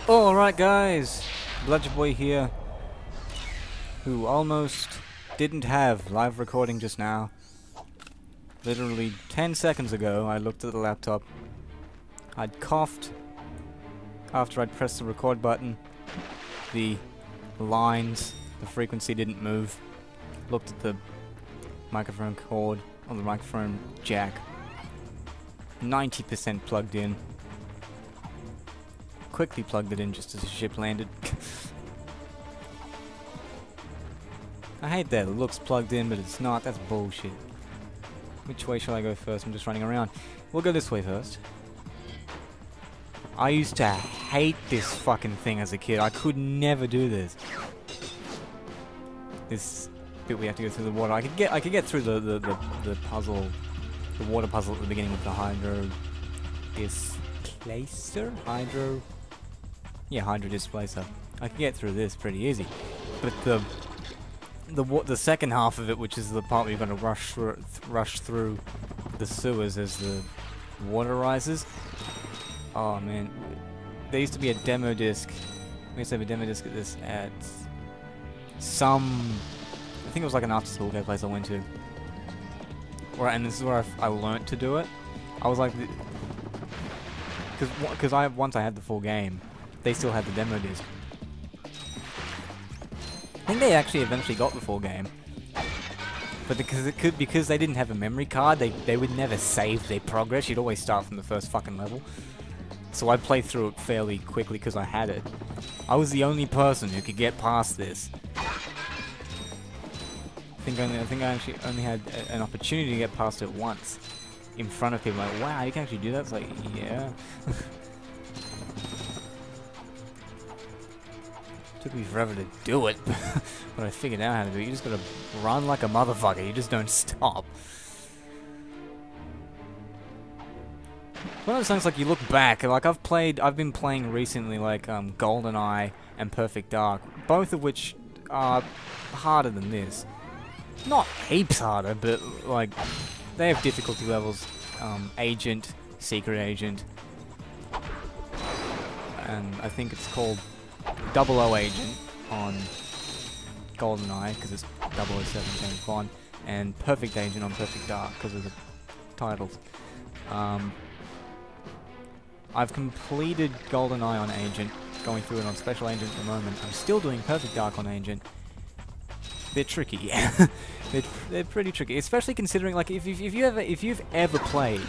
Alright guys, Bludger Boy here, who almost didn't have live recording just now. Literally 10 seconds ago I looked at the laptop, I'd coughed after I'd pressed the record button, the lines, the frequency didn't move, looked at the microphone cord on the microphone jack, 90% plugged in. Quickly plugged it in just as the ship landed. I hate that. It looks plugged in, but it's not. That's bullshit. Which way shall I go first? I'm just running around. We'll go this way first. I used to hate this fucking thing as a kid. I could never do this. This bit we have to go through the water. I could get through the puzzle, the water puzzle at the beginning with the hydro displacer? Hydro displacer. I can get through this pretty easy, but the second half of it, which is the part where you're going to rush through the sewers as the water rises. Oh man, there used to be a demo disc. We used to have a demo disc at this at some. I think it was like an after-school place I went to. Right, and this is where I learnt to do it. I was like, because once I had the full game, they still had the demo disc. I think they actually eventually got the full game, but because they didn't have a memory card, they would never save their progress. You'd always start from the first fucking level. So I played through it fairly quickly because I had it. I was the only person who could get past this. I think I actually only had an opportunity to get past it once in front of people. Like, wow, you can actually do that? It's like, yeah. Took me forever to do it, but I figured out how to do it. You just gotta run like a motherfucker. You just don't stop. One of those things, like, you look back, like I've been playing recently, like GoldenEye and Perfect Dark, both of which are harder than this. Not heaps harder, but like they have difficulty levels. Agent, Secret Agent, and I think it's called 00 Agent on GoldenEye because it's 007 James Bond, and Perfect Agent on Perfect Dark because of the titles. I've completed GoldenEye on Agent, going through it on Special Agent at the moment. I'm still doing Perfect Dark on Agent. They're tricky. they're pretty tricky, especially considering, like, if you've ever played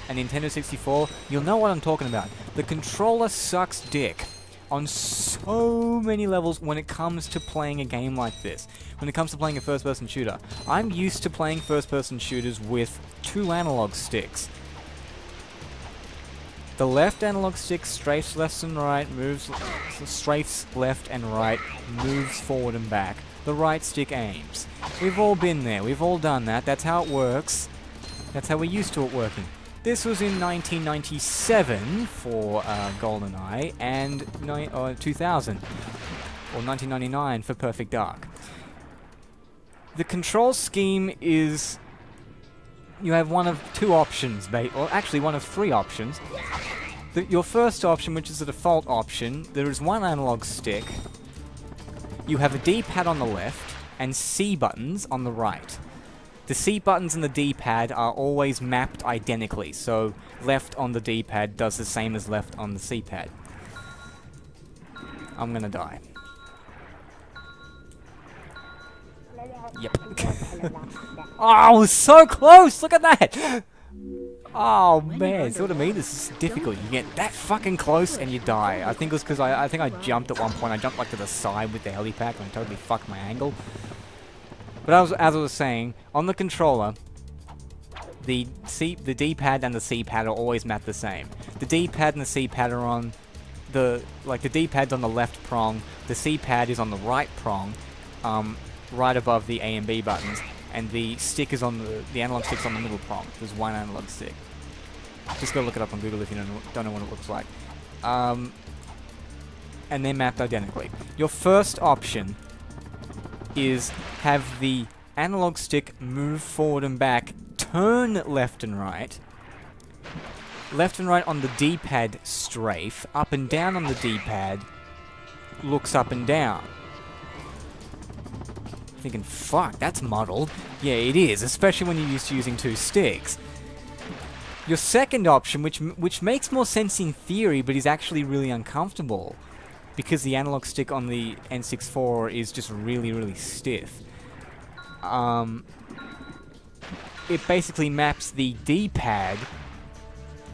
a Nintendo 64, you'll know what I'm talking about. The controller sucks dick on so many levels when it comes to playing a game like this. When it comes to playing a first-person shooter, I'm used to playing first-person shooters with 2 analog sticks. The left analog stick strafes left and right, strafes left and right, moves forward and back. The right stick aims. We've all been there. We've all done that. That's how it works. That's how we're used to it working. This was in 1997 for GoldenEye, and 2000 or 1999 for Perfect Dark. The control scheme is you have one of 2 options, or actually one of 3 options. Your first option, which is the default option, there is 1 analog stick. You have a D-pad on the left and C buttons on the right. The C buttons and the D-pad are always mapped identically, so left on the D-pad does the same as left on the C-pad. I'm gonna die. Yep. Oh, I was so close! Look at that! Oh man, see what I mean? This is difficult. You get that fucking close and you die. I think it was because I think I jumped at one point. I jumped like to the side with the helipad and I totally fucked my angle. But as I was saying, on the controller, the D-pad and the C-pad are always mapped the same. The D-pad and the C-pad are on the D-pad's on the left prong, the C-pad is on the right prong, right above the A and B buttons, and the stick is on the analog stick's on the middle prong. There's 1 analog stick. Just go look it up on Google if you don't know what it looks like. And they're mapped identically. Your first option is have the analog stick move forward and back, turn left and right, left and right on the D-pad strafe, up and down on the D-pad looks up and down. Thinking, fuck, that's muddled. Yeah, it is, especially when you're used to using 2 sticks. Your second option, which makes more sense in theory, but is actually really uncomfortable, because the analog stick on the N64 is just really, really stiff. It basically maps the D-pad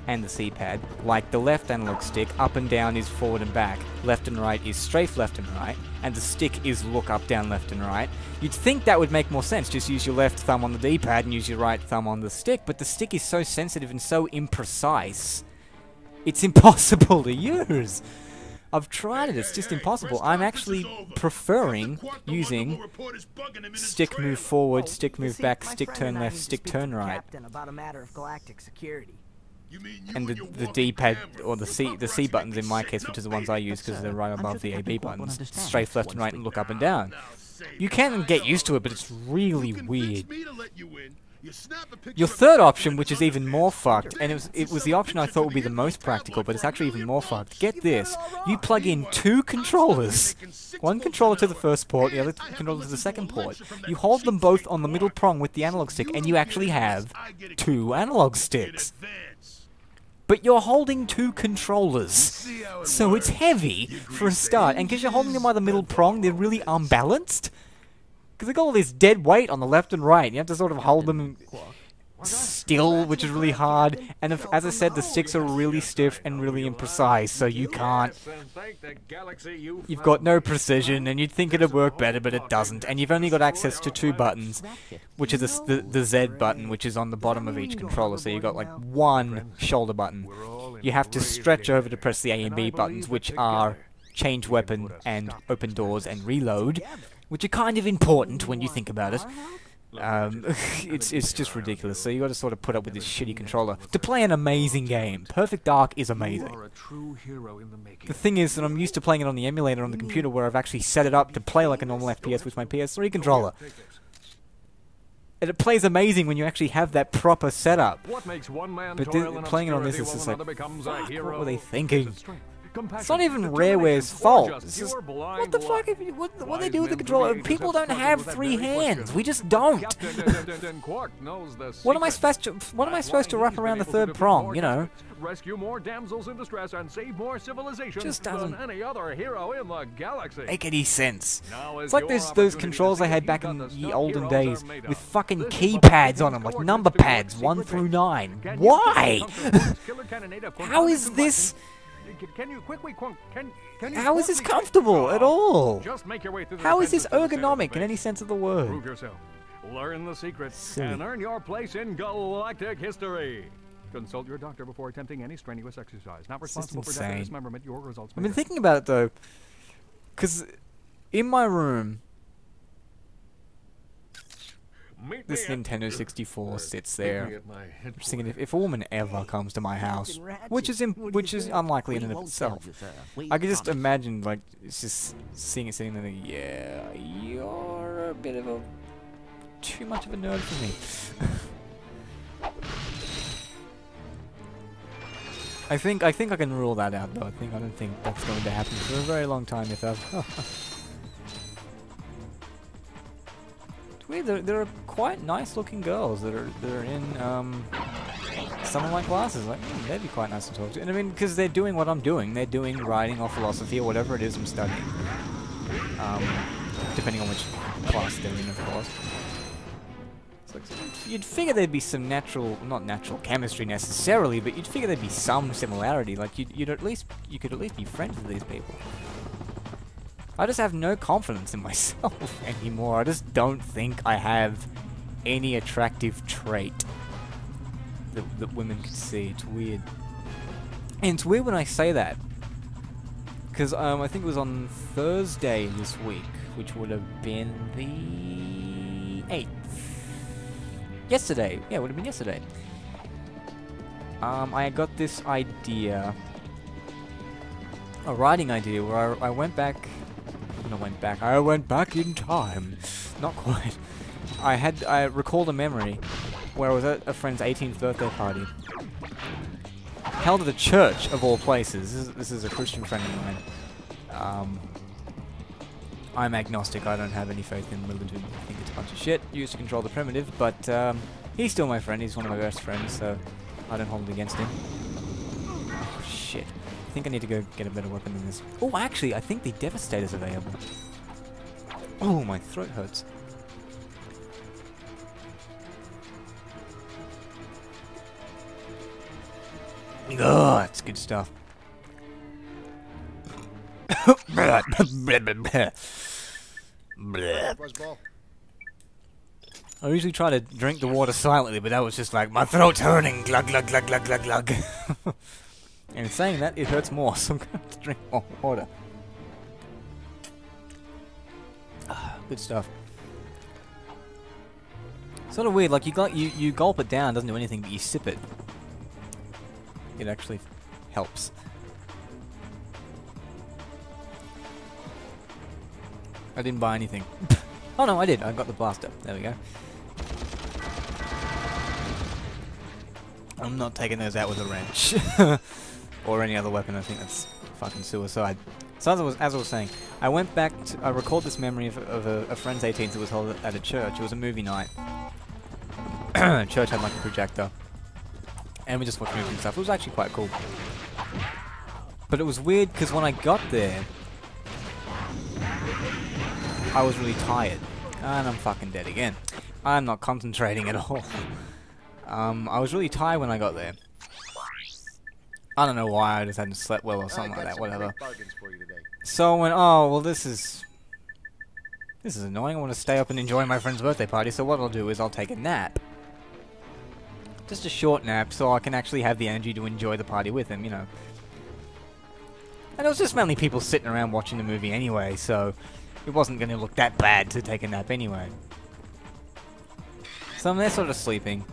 and the C-pad like the left analog stick. Up and down is forward and back, left and right is strafe left and right, and the stick is look up, down, left and right. You'd think that would make more sense, just use your left thumb on the D-pad and use your right thumb on the stick, but the stick is so sensitive and so imprecise, it's impossible to use. I've tried it, it's just impossible. I'm actually preferring using stick move forward, stick move back, stick turn left, stick turn right. And the D-pad, or the C buttons in my case, which is the ones I use because they're right above the AB buttons, strafe left and right and look up and down. You can get used to it, but it's really weird. Your third option, which is even more fucked, and it was the option I thought would be the most practical, but it's actually even more fucked. Get this, you plug in 2 controllers. One controller to the first port, the other controller to the second port. You hold them both on the middle prong with the analog stick, and you actually have 2 analog sticks. But you're holding 2 controllers, so it's heavy for a start, and because you're holding them by the middle prong, they're really unbalanced. Because they've got all this dead weight on the left and right, you have to sort of hold them still, which is really hard, and as I said, the sticks are really stiff and really imprecise, so you can't... You've got no precision, and you'd think it'd work better, but it doesn't, and you've only got access to 2 buttons, which is the Z button, which is on the bottom of each controller, so you've got like 1 shoulder button. You have to stretch over to press the A and B buttons, which are change weapon and open doors and reload, which are kind of important when you think about it. It's just ridiculous, so you got to sort of put up with this shitty controller to play an amazing game. Perfect Dark is amazing. The thing is that I'm used to playing it on the emulator on the computer, where I've actually set it up to play like a normal FPS with my PS3 controller. And it plays amazing when you actually have that proper setup. But playing it on this is just like, fuck, what were they thinking? It's not even Rareware's fault. It's just, what the fuck? What they do with the controller? People don't have 3 hands. We just don't. What am I supposed to wrap around the 3rd prong? You know. Rescue more damsels in distress and save more civilization just doesn't than any other hero in the galaxy. Make any sense. It's like those controls I had back in the olden days with fucking keypads on them, like number pads 1 through 9. Why? How is this? How is this comfortable at all? How is this ergonomic in any sense of the word? Learn the secrets and earn your place in galactic history. Consult your doctor before attempting any strenuous exercise. Not responsible for dismemberment. Your results. I've been thinking about it though, because in my room, this Nintendo 64 sits there. I'm just thinking, if a woman ever comes to my house, which is unlikely in and of itself, I could just imagine, like, it's just seeing it sitting there, like, yeah, you're a bit of a too much of a nerd for me. I think I can rule that out though. I don't think that's going to happen for a very long time, if ever. Weird, there are quite nice looking girls that are in some of my classes. Like, they'd be quite nice to talk to. And I mean, because they're doing what I'm doing. They're doing writing or philosophy or whatever it is I'm studying. Depending on which class they're in, of course. It's like, you'd figure there'd be some not natural chemistry necessarily, but you'd figure there'd be some similarity. Like, you could at least be friends with these people. I just have no confidence in myself anymore. I just don't think I have any attractive trait that women could see. It's weird. And it's weird when I say that, because I think it was on Thursday this week, which would have been the 8th. Yesterday. Yeah, it would have been yesterday. I got this idea, a writing idea, where I went back... I went back in time. Not quite. I recalled a memory where I was at a friend's 18th birthday party. held at a church, of all places. This is a Christian friend of mine. I'm agnostic, I don't have any faith in religion. I think it's a bunch of shit, used to control the primitive, but he's still my friend, he's one of my best friends, so I don't hold it against him. Oh shit. I think I need to go get a better weapon than this. Oh, actually, I think the Devastator's available. Oh, my throat hurts. Oh, that's good stuff. I usually try to drink the water silently, but that was just like, my throat's hurting, glug glug glug glug glug glug. And saying that, it hurts more, so I'm going to have to drink more water. Good stuff. Sort of weird, like you gulp it down, doesn't do anything, but you sip it. It actually helps. I didn't buy anything. Oh no, I did. I got the blaster. There we go. I'm not taking those out with a wrench. Or any other weapon. I think that's fucking suicide. So as I was saying, I went back to... I recalled this memory of a friend's 18th that was held at a church. It was a movie night. Church had like a projector. And we just watched movies and stuff. It was actually quite cool. But it was weird because when I got there, I was really tired. And I'm fucking dead again. I'm not concentrating at all. I was really tired when I got there. I don't know why, I just hadn't slept well or something like that, whatever. So I went, oh, well this is annoying, I want to stay up and enjoy my friend's birthday party, so what I'll do is I'll take a nap. Just a short nap, so I can actually have the energy to enjoy the party with him, you know. And it was just mainly people sitting around watching the movie anyway, so it wasn't going to look that bad to take a nap anyway. So I'm there sort of sleeping.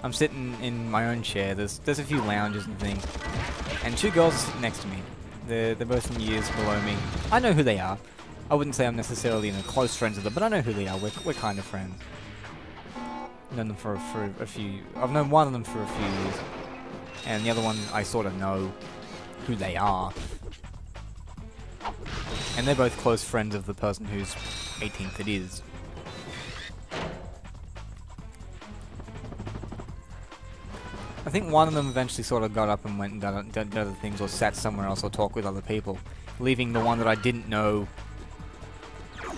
I'm sitting in my own chair. There's a few lounges and things. And two girls are sitting next to me. They're both in years below me. I know who they are. I wouldn't say I'm necessarily close friends with them, but I know who they are. We're kind of friends. I've known them for a few... I've known one of them for a few years. And the other one, I sort of know who they are. And they're both close friends of the person whose 18th it is. I think one of them eventually sort of got up and went and did other things or sat somewhere else or talked with other people, leaving the one that I didn't know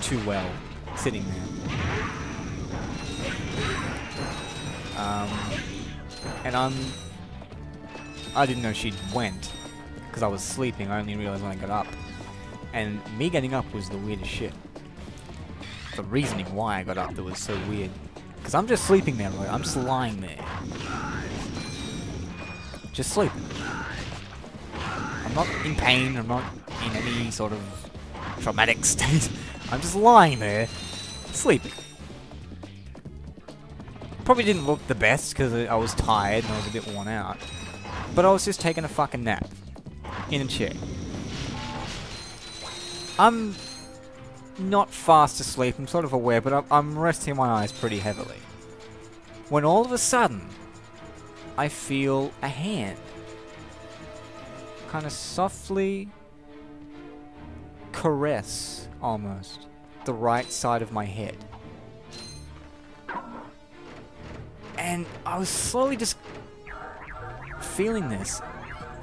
too well sitting there. And I didn't know she'd went because I was sleeping. I only realized when I got up. And me getting up was the weirdest shit. The reasoning why I got up that was so weird. Because I'm just sleeping there, right? I'm just lying there. Just sleeping. I'm not in pain, I'm not in any sort of traumatic state. I'm just lying there, sleeping. Probably didn't look the best because I was tired and I was a bit worn out. But I was just taking a fucking nap. In a chair. I'm not fast asleep, I'm sort of aware, but I'm resting my eyes pretty heavily. When all of a sudden, I feel a hand kind of softly caress, almost, the right side of my head. And I was slowly just feeling this,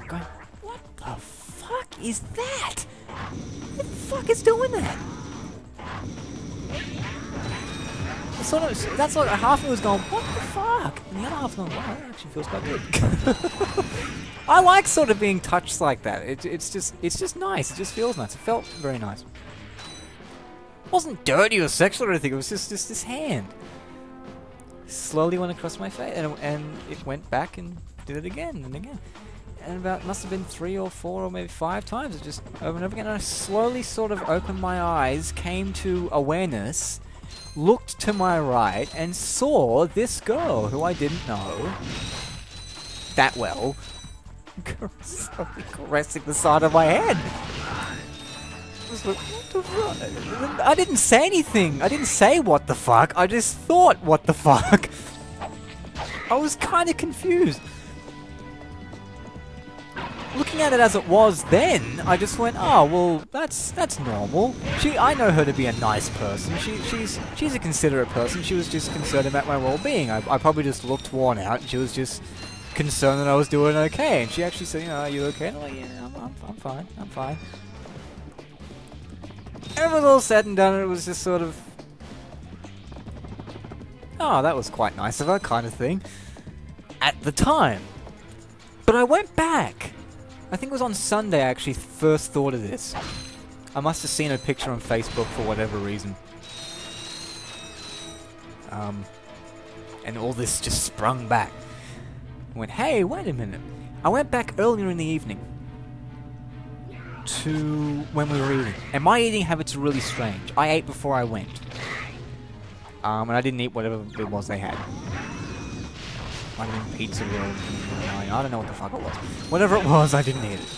going, what the fuck is that? What the fuck is doing that? Sort of, that's like half of me was going, what the fuck? And the other half was going, wow, that actually feels quite good. I like sort of being touched like that. It's just nice. It just feels nice. It felt very nice. It wasn't dirty or sexual or anything. It was just this hand. Slowly went across my face, and it went back and did it again and again. And about, must have been 3 or 4 or maybe 5 times. It just over and over again. And I slowly sort of opened my eyes, came to awareness, looked to my right, and saw this girl who I didn't know that well, slowly caressing the side of my head. I was like, what the fuck? I didn't say anything. I didn't say what the fuck. I just thought, what the fuck? I was kind of confused. looking at it as it was then, I just went, oh well, that's normal. I know her to be a nice person. She's a considerate person. She was just concerned about my well-being. I probably just looked worn out, and she was just concerned that I was doing okay. And she actually said, you know, are you okay? And I'm like, yeah, I'm fine. I'm fine. And it was all said and done, and it was just sort of, oh, that was quite nice of her, kind of thing, at the time. But I went back. I think it was on Sunday I actually first thought of this. I must have seen a picture on Facebook for whatever reason. And all this just sprung back. I went, hey, wait a minute. I went back earlier in the evening to when we were eating. And my eating habits are really strange. I ate before I went. And I didn't eat whatever it was they had. Might have been pizza or I don't know what the fuck it was. Whatever it was, I didn't eat it.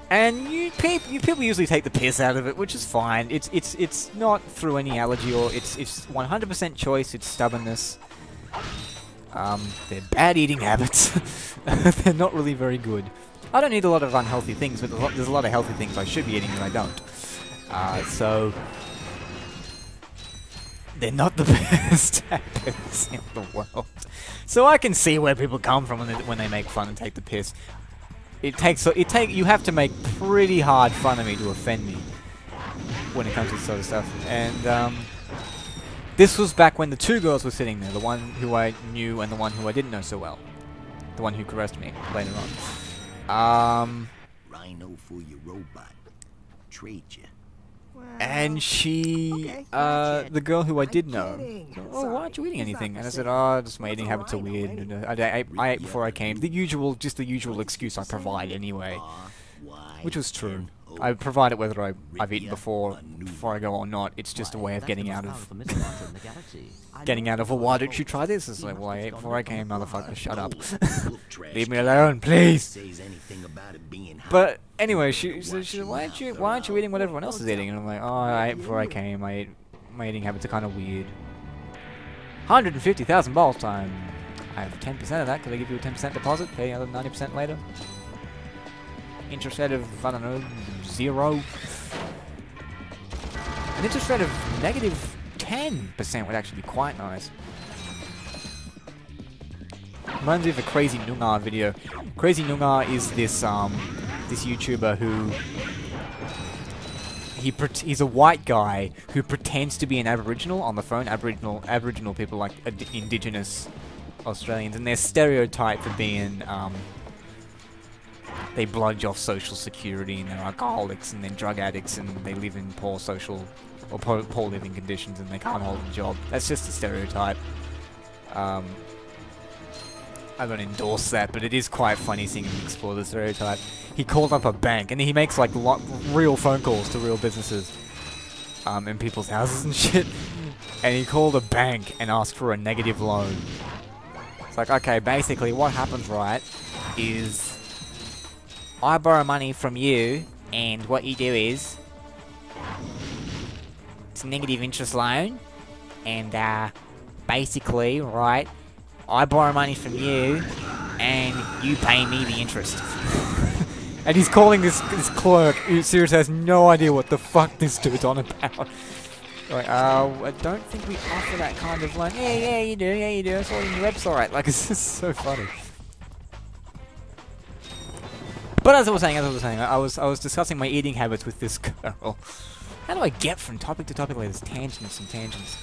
And you people usually take the piss out of it, which is fine. It's not through any allergy or it's 100% choice. It's stubbornness. They're bad eating habits. They're not really very good. I don't eat a lot of unhealthy things, but there's a lot of healthy things I should be eating that I don't. So they're not the best habits in the world. So I can see where people come from when they make fun and take the piss. You have to make pretty hard fun of me to offend me when it comes to this sort of stuff. And this was back when the two girls were sitting there, the one who I knew and the one who I didn't know so well, the one who caressed me later on. Rhino for your robot. Trade you. And she, the girl who I did know, said, oh, why aren't you eating anything? And I said, oh, just my eating habits are weird. And, I ate before I came. Just the usual excuse I provide anyway. Which was true. I provide it whether I've eaten before I go or not. It's just a way of getting out of well, why don't you try this? It's like, well, I ate before I came, motherfucker, shut up. Leave me alone, please. But anyway, she said, why aren't you eating what everyone else is eating? And I'm like, oh, I ate before I came. My eating habits are kind of weird. 150,000 balls time. I have 10% of that. Could I give you a 10% deposit? Pay another 90% later. Interest rate of, I don't know, 0. An interest rate of negative 10% would actually be quite nice. Reminds me of a Crazy Noongar video. Crazy Noongar is this this YouTuber who he's a white guy who pretends to be an Aboriginal on the phone. Aboriginal people like Indigenous Australians, and they're stereotyped for being they bludge off social security and they're alcoholics and they're drug addicts and they live in poor social or poor living conditions and they can't hold a job. That's just a stereotype. I don't endorse that, but it is quite funny seeing him explore the stereotype. He called up a bank and he makes like real phone calls to real businesses in people's houses and shit. And he called a bank and asked for a negative loan. It's like, okay, basically what happens, right, is I borrow money from you, and what you do is it's a negative interest loan, and basically, right, I borrow money from you, and you pay me the interest. And he's calling this clerk who seriously has no idea what the fuck this dude's on about. Like, I don't think we offer that kind of loan. Yeah, you do, I saw it on your website. Like, it's just so funny. But as I was saying, I was discussing my eating habits with this girl. How do I get from topic to topic like this? Tangents and tangents.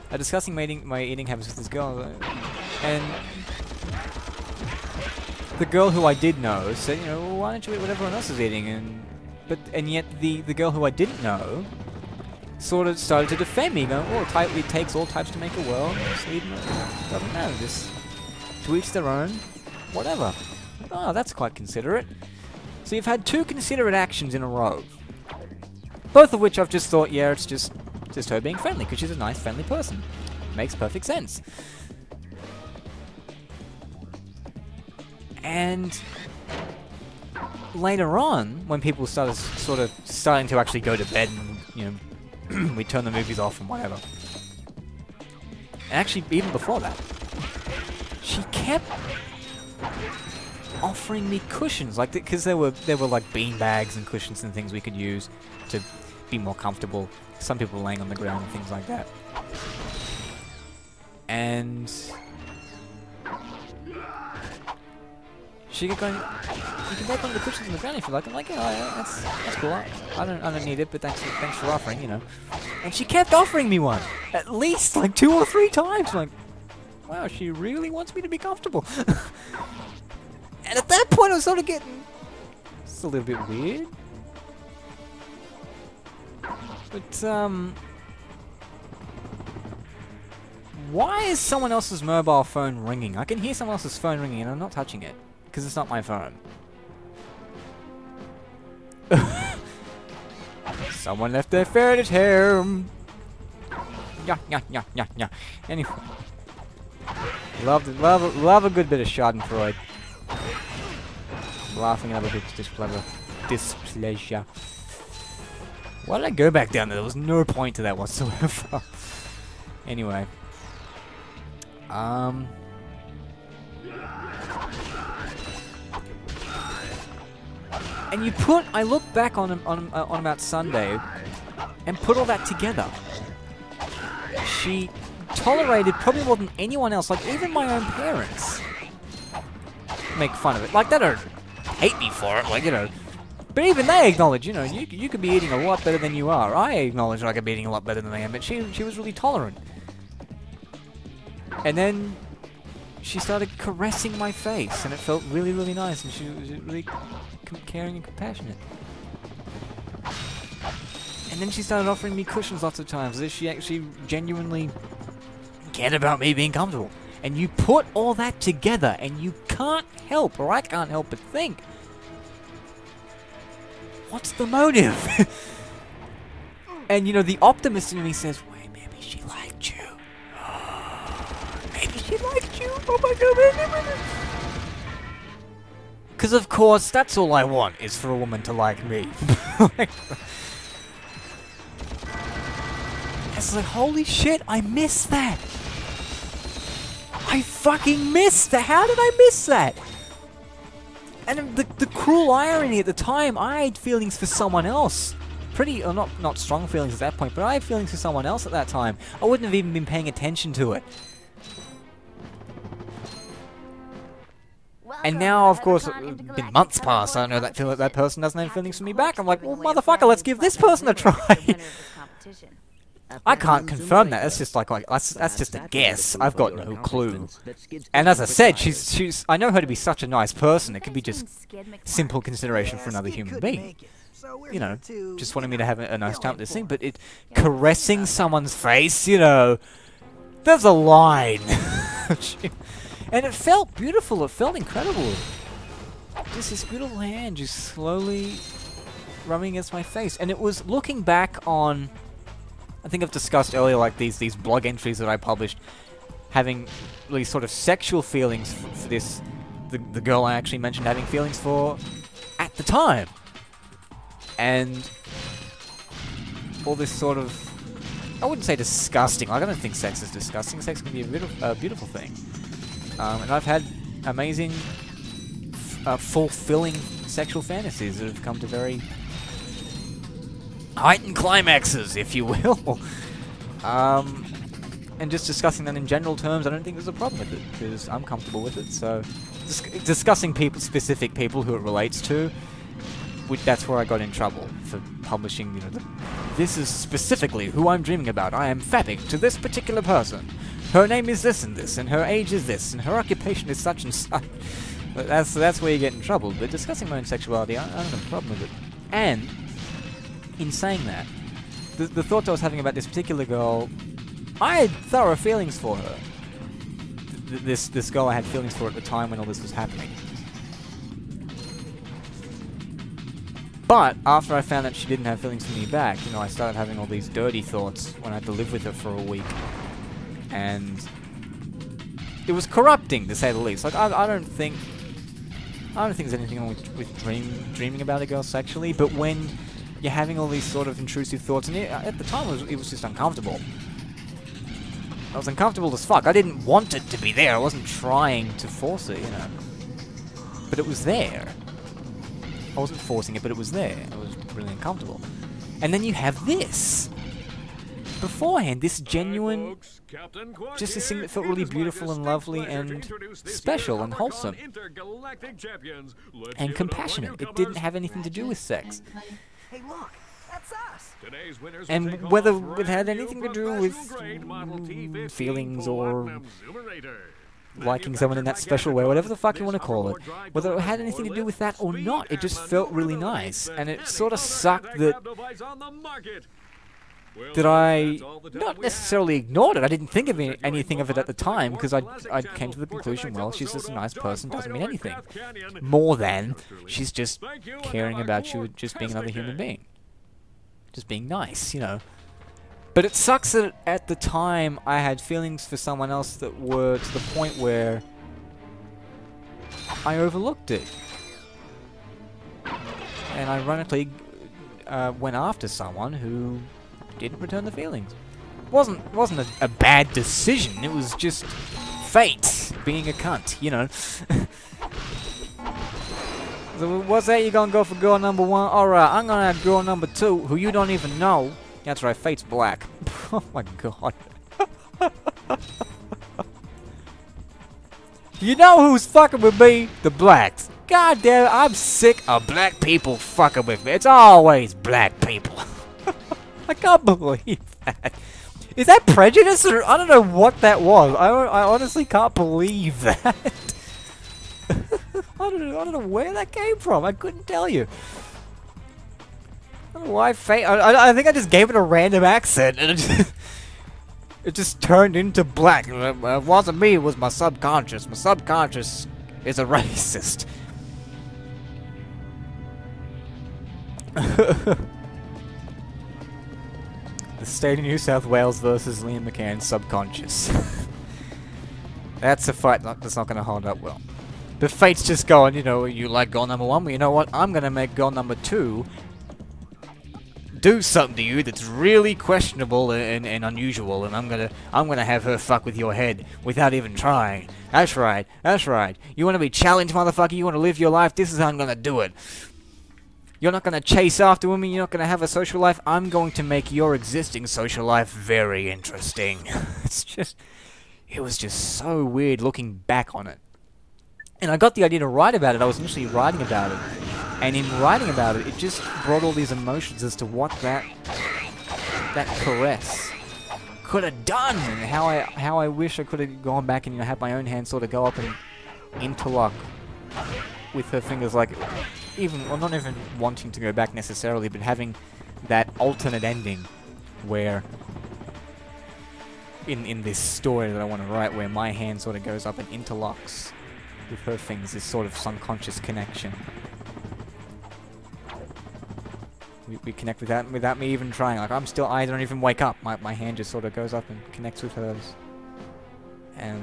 I was discussing my eating habits with this girl, and the girl who I did know said, you know, well, why don't you eat what everyone else is eating? And yet the girl who I didn't know sort of started to defend me, going, oh, it takes all types to make a world. It doesn't matter. Just to each their own. Whatever. Oh, that's quite considerate. So you've had two considerate actions in a row. Both of which I've just thought, yeah, it's just her being friendly, because she's a nice, friendly person. Makes perfect sense. And later on, when people starting to actually go to bed and, you know, we turn the movies off and whatever. And actually, even before that, she kept offering me cushions, like because there were like bean bags and cushions and things we could use to be more comfortable. Some people were laying on the ground and things like that. And she kept going, you can take one of the cushions on the ground if you like. I'm like, yeah, that's cool. I don't need it, but thanks for offering, you know. And she kept offering me one, at least like 2 or 3 times. I'm like, wow, she really wants me to be comfortable. And at that point, I was sort of getting just a little bit weird. But why is someone else's mobile phone ringing? I can hear someone else's phone ringing, and I'm not touching it because it's not my phone. Someone left their ferret at home. Yeah. Anyway, love a good bit of Schadenfreude. Laughing at other people's displeasure. Why did I go back down there? There was no point to that whatsoever. Anyway. And I look back on about Sunday and put all that together. She tolerated probably more than anyone else, like even my own parents make fun of it. Like, they don't hate me for it, like, you know. But even they acknowledge, you know, you could be eating a lot better than you are. I acknowledge I could be eating a lot better than I am, but she was really tolerant. And then she started caressing my face, and it felt really, really nice, and she was really caring and compassionate. And then she started offering me cushions lots of times, as if she actually genuinely cared about me being comfortable. And you put all that together, and you can't help, or I can't help but think, what's the motive? And, you know, the optimist in me says, wait, maybe she liked you. Maybe she liked you. Oh my god. Because, of course, that's all I want, is for a woman to like me. It's like, holy shit, I missed that. I fucking missed that. How did I miss that? And the cruel irony at the time, I had feelings for someone else. Not strong feelings at that point, but I had feelings for someone else at that time. I wouldn't have even been paying attention to it. And now, of course, been months past, I know that person doesn't have feelings for me back. I'm like, well, motherfucker, let's give this person a try. I can't confirm that. That's just that's just a guess. I've got no clue. And as I said, she's I know her to be such a nice person. It could be just simple consideration for another human being. You know, just wanting me to have a nice time with this thing. But caressing someone's face, you know, there's a line. And it felt beautiful. It felt incredible. Just this beautiful hand just slowly rubbing against my face. And it was looking back on, I think I've discussed earlier, like these blog entries that I published, having really sort of sexual feelings for this, the girl I actually mentioned having feelings for at the time. And all this sort of, I wouldn't say disgusting, like I don't think sex is disgusting, sex can be a beautiful thing. And I've had amazing, fulfilling sexual fantasies that have come to very heightened climaxes, if you will. And just discussing that in general terms, I don't think there's a problem with it, because I'm comfortable with it. So, discussing specific people who it relates to, that's where I got in trouble for publishing, you know, this is specifically who I'm dreaming about. I am fapping to this particular person. Her name is this, and her age is this, and her occupation is such and such. But that's where you get in trouble. But discussing my own sexuality, I don't have a problem with it. And in saying that, the thoughts I was having about this particular girl, I had thorough feelings for her. This girl I had feelings for at the time when all this was happening. But after I found that she didn't have feelings for me back, you know, I started having all these dirty thoughts when I had to live with her for a week. And it was corrupting, to say the least. Like, I don't think there's anything wrong with dreaming about a girl sexually, but when you're having all these sort of intrusive thoughts, and at the time it was just uncomfortable. I was uncomfortable as fuck. I didn't want it to be there. I wasn't trying to force it, you know. but it was there. I wasn't forcing it, but it was there. It was really uncomfortable. And then you have this. Beforehand, this genuine, just this thing that felt really beautiful and lovely and special and wholesome. And compassionate. It didn't have anything to do with sex. Hey, look, that's us. And whether it had anything to do with feelings or liking someone in that special way, whatever the fuck you want to call it, whether it had anything to do with that or not, it just felt really nice. And it sort of sucked that I not necessarily ignored it. I didn't think of anything of it at the time, because I came to the conclusion, well, she's just a nice person, doesn't mean anything. More than she's just caring about you, just being another human being. Just being nice, you know. But it sucks that at the time I had feelings for someone else that were to the point where I overlooked it. And ironically went after someone who didn't return the feelings. Wasn't a bad decision, it was just fate being a cunt, you know. So what's that, you gonna go for girl number 1? Alright, I'm gonna have girl number 2, who you don't even know. That's right, fate's black. Oh my god. You know who's fucking with me? The blacks. God damn it, I'm sick of black people fucking with me. It's always black people. I can't believe that. Is that prejudice, or I don't know what that was. I honestly can't believe that. I don't know where that came from. I couldn't tell you. I don't know why fate. I think I just gave it a random accent, and it just turned into black. It wasn't me. It was my subconscious. My subconscious is a racist. The state of New South Wales versus Liam McCann's subconscious. That's a fight that's not going to hold up well. But fate's just going, you know, you like goal number 1, well, you know what? I'm going to make goal number 2 do something to you that's really questionable and unusual, and I'm gonna have her fuck with your head without even trying. That's right, that's right. You want to be challenged, motherfucker? You want to live your life? This is how I'm gonna do it. You're not gonna chase after women, you're not gonna have a social life. I'm going to make your existing social life very interesting. It was just so weird looking back on it. And I got the idea to write about it. I was initially writing about it. And in writing about it, it just brought all these emotions as to what that caress could have done, and how I wish I could have gone back and, you know, had my own hand sort of go up and interlock with her fingers, like, well, not even wanting to go back necessarily, but having that alternate ending where in this story that I want to write, where my hand sort of goes up and interlocks with her fingers, this sort of subconscious connection. We connect without me even trying. Like, I don't even wake up. My hand just sort of goes up and connects with hers. And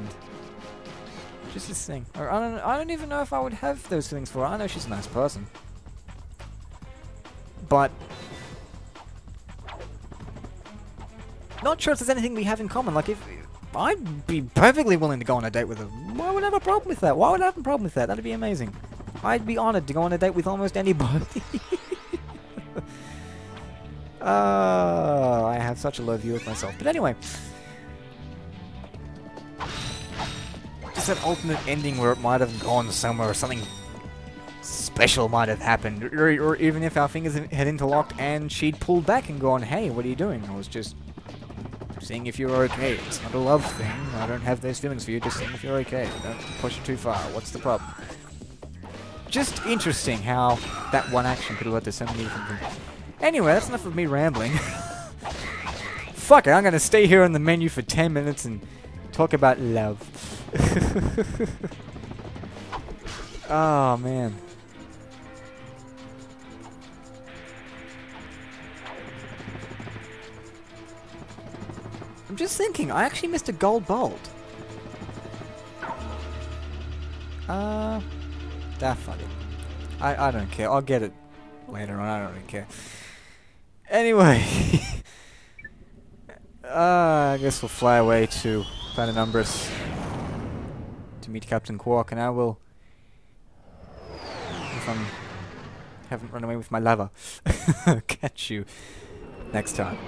just this thing. Or I don't even know if I would have those feelings for her. I know she's a nice person. But not sure if there's anything we have in common. Like, if I'd be perfectly willing to go on a date with her. Why would I have a problem with that? Why would I have a problem with that? That'd be amazing. I'd be honored to go on a date with almost anybody. I have such a low view of myself. But anyway, just that alternate ending where it might have gone somewhere, or something special might have happened, or even if our fingers had interlocked and she'd pulled back and gone, "Hey, what are you doing?" I was just seeing if you're okay. It's not a love thing. I don't have those feelings for you. Just seeing if you're okay. Don't push it too far. What's the problem? Just interesting how that one action could have led to so many different things. Anyway, that's enough of me rambling. Fuck it, I'm gonna stay here on the menu for 10 minutes and talk about love. Oh, man. I'm just thinking, I actually missed a gold bolt. Fuck it. I don't care, I'll get it later on, I don't really care. Anyway, I guess we'll fly away to Planet Umbris to meet Captain Quark, and I will if I haven't run away with my lava. Catch you next time.